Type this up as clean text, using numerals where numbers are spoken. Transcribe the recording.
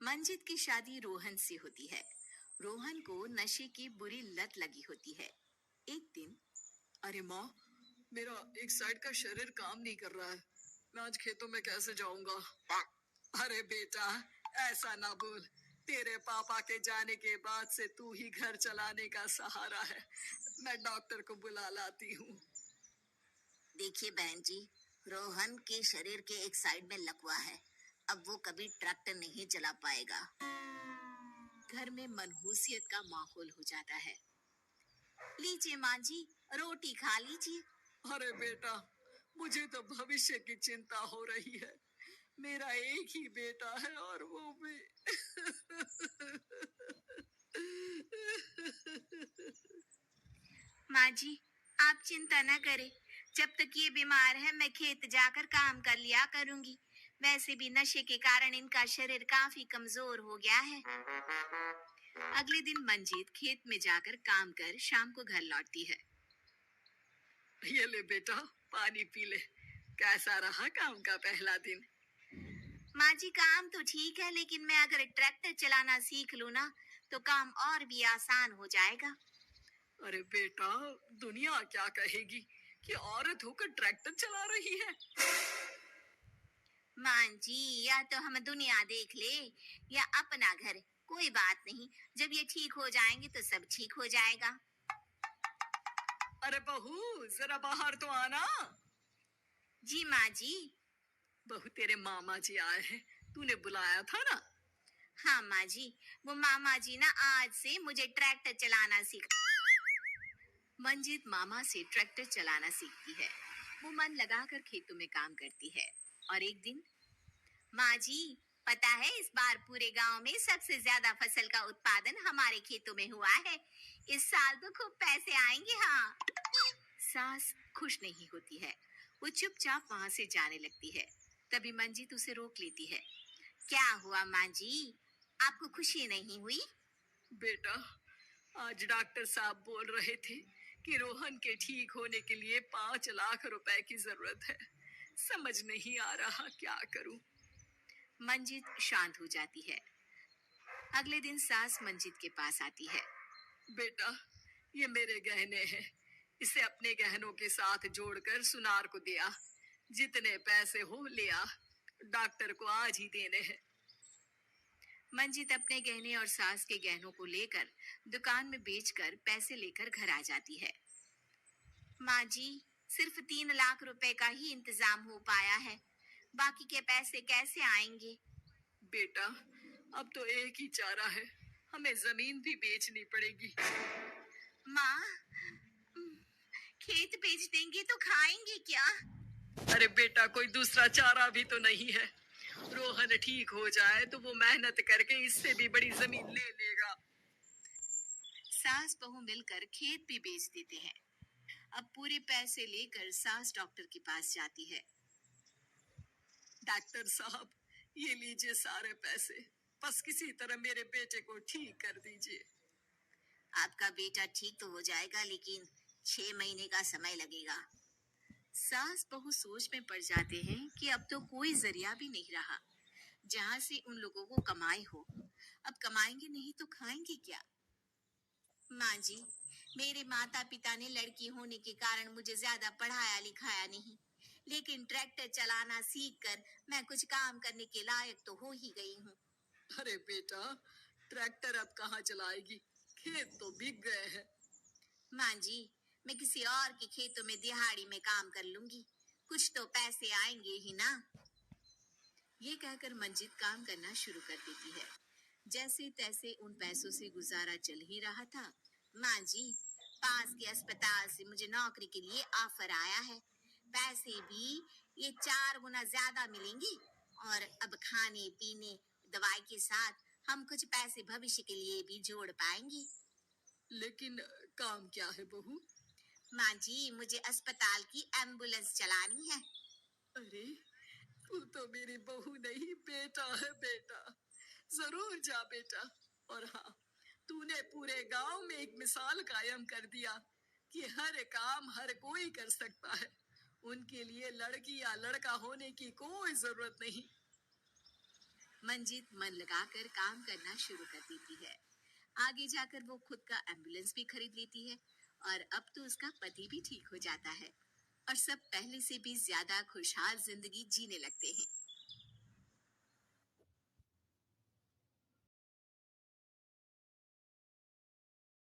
मंजित की शादी रोहन से होती है। रोहन को नशे की बुरी लत लगी होती है। एक दिन अरे माँ, मेरा एक साइड का शरीर काम नहीं कर रहा है। मैं आज खेतों में कैसे जाऊंगा? अरे बेटा, ऐसा ना बोल। तेरे पापा के जाने के बाद से तू ही घर चलाने का सहारा है। मैं डॉक्टर को बुला लाती हूँ। देखिए बहन जी, रोहन के शरीर के एक साइड में लकवा है। अब वो कभी ट्रैक्टर नहीं चला पाएगा। घर में मनहूसियत का माहौल हो जाता है। लीजिए माँ जी, रोटी खा लीजिए। अरे बेटा, मुझे तो भविष्य की चिंता हो रही है। मेरा एक ही बेटा है और वो भी माँ जी, आप चिंता न करें। जब तक ये बीमार है मैं खेत जाकर काम कर लिया करूंगी। वैसे भी नशे के कारण इनका शरीर काफी कमजोर हो गया है। अगले दिन मंजीत खेत में जाकर काम कर शाम को घर लौटती है। ये ले बेटा, पानी पी ले। कैसा रहा काम का पहला दिन? माँ जी, काम तो ठीक है, लेकिन मैं अगर ट्रैक्टर चलाना सीख लूँ ना तो काम और भी आसान हो जाएगा। अरे बेटा, दुनिया क्या कहेगी कि औरत होकर ट्रैक्टर चला रही है? माँ जी, या तो हम दुनिया देख ले या अपना घर, कोई बात नहीं। जब ये ठीक हो जाएंगे तो सब ठीक हो जाएगा। अरे बहू, जरा बाहर तो आना। जी माँ जी। बहू, तेरे मामा जी आए हैं। तूने बुलाया था ना? हाँ माँ जी, वो मामा जी ना आज से मुझे ट्रैक्टर चलाना सीख। मंजीत मामा से ट्रैक्टर चलाना सीखती है। वो मन लगाकर खेतों में काम करती है। और एक दिन, माँ जी, पता है इस बार पूरे गांव में सबसे ज्यादा फसल का उत्पादन हमारे खेतों में हुआ है। इस साल तो खूब पैसे आएंगे। हाँ। सास खुश नहीं होती है। वो चुपचाप वहां से जाने लगती है। तभी मंजीत उसे रोक लेती है। क्या हुआ माँ जी, आपको खुशी नहीं हुई? बेटा, आज डॉक्टर साहब बोल रहे थे कि रोहन के ठीक होने के लिए 5 लाख रुपए की जरूरत है। समझ नहीं आ रहा क्या करूं। मंजीत शांत हो जाती है। अगले दिन सास मंजीत के पास आती है। बेटा, ये मेरे गहने हैं। इसे अपने गहनों के साथ जोड़कर सुनार को दिया। जितने पैसे हो ले आ। डॉक्टर को आज ही देने हैं। मंजीत अपने गहने और सास के गहनों को लेकर दुकान में बेचकर पैसे लेकर घर आ जाती है। माँ जी, सिर्फ 3 लाख रुपए का ही इंतजाम हो पाया है। बाकी के पैसे कैसे आएंगे? बेटा, अब तो एक ही चारा है। हमें जमीन भी बेचनी पड़ेगी। माँ, खेत बेच देंगे तो खाएंगे क्या? अरे बेटा, कोई दूसरा चारा भी तो नहीं है। रोहन ठीक हो जाए तो वो मेहनत करके इससे भी बड़ी जमीन ले लेगा। सास बहू मिलकर खेत भी बेच देते हैं। अब पूरे पैसे लेकर सास डॉक्टर के पास जाती है। डॉक्टर साहब, ये लीजिए सारे पैसे। बस किसी तरह मेरे बेटे को ठीक कर दीजिए। आपका बेटा ठीक तो हो जाएगा, लेकिन 6 महीने का समय लगेगा। सास बहू सोच में पड़ जाते हैं कि अब तो कोई जरिया भी नहीं रहा जहां से उन लोगों को कमाई हो। अब कमाएंगे नहीं तो खाएंगे क्या? माँ जी, मेरे माता पिता ने लड़की होने के कारण मुझे ज्यादा पढ़ाया लिखाया नहीं, लेकिन ट्रैक्टर चलाना सीख कर मैं कुछ काम करने के लायक तो हो ही गई हूँ। अरे बेटा, ट्रैक्टर अब कहाँ चलाएगी? खेत तो बिक गए हैं। माँ जी, मैं किसी और के खेतों में दिहाड़ी में काम कर लूंगी। कुछ तो पैसे आएंगे ही ना। ये कहकर मंजीत काम करना शुरू कर देती है। जैसे तैसे उन पैसों से गुजारा चल ही रहा था। माँ जी, पास के अस्पताल से मुझे नौकरी के लिए ऑफर आया है। पैसे भी ये 4 गुना ज्यादा मिलेंगे और अब खाने पीने दवाई के साथ हम कुछ पैसे भविष्य के लिए भी जोड़ पाएंगे। लेकिन काम क्या है बहू? माँ जी, मुझे अस्पताल की एम्बुलेंस चलानी है। अरे, तू तो मेरी बहू नहीं, बेटा है बेटा। जरूर जा बेटा। और हाँ, तूने पूरे गांव में एक मिसाल कायम कर दिया कि हर काम हर कोई कर सकता है। उनके लिए लड़की या लड़का होने की कोई जरूरत नहीं। मंजीत मन लगाकर काम करना शुरू कर देती है। आगे जाकर वो खुद का एम्बुलेंस भी खरीद लेती है और अब तो उसका पति भी ठीक हो जाता है और सब पहले से भी ज्यादा खुशहाल जिंदगी जीने लगते हैं।